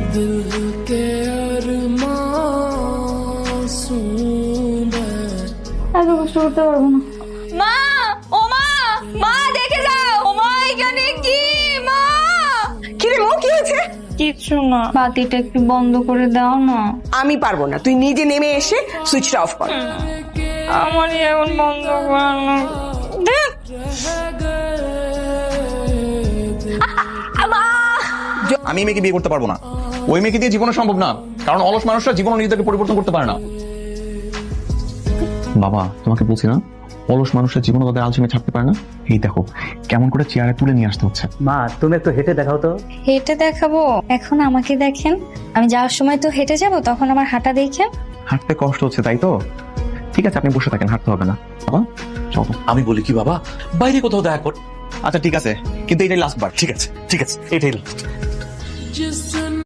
এত কষ্ট করতে পারবো না। মা, ও মা, মা দেখে যাও, ও মা এখানে কি? মা, কি রে মো, কি হয়েছে? কিচ্ছু না, বাতিটা একটু বন্ধ করে দাও না। আমি পারবো না, তুই নিজে নেমে এসে সুইচটা অফ কর। আমারই এখন বন্ধ করানো। আমি মেয়েকে বিয়ে করতে পারবো না, ওই মেয়েকে দিয়ে জীবনে সম্ভব না, কারণ অলস মানুষরা জীবন নিজেদেরকে পরিবর্তন করতে পারে না। বাবা তোমাকে বলছি না, অলস মানুষরা জীবনে তাদের আলোচনা ছাড়তে পারে না। এই দেখো কেমন করে চেয়ারে তুলে নিয়ে আসতে হচ্ছে। মা তুমি একটু হেঁটে দেখাও তো। হেঁটে দেখাবো? এখন আমাকে দেখেন, আমি যাওয়ার সময় তো হেঁটে যাব, তখন আমার হাঁটা দেখেন। হাঁটতে কষ্ট হচ্ছে তাই তো? ঠিক আছে আপনি বসে থাকেন, হাঁটতে হবে না। বাবা চলো। আমি বলি কি বাবা, বাইরে কোথাও দেখা কর। আচ্ছা ঠিক আছে, কিন্তু এটাই লাস্ট বার। ঠিক আছে, এটাই লাস্ট।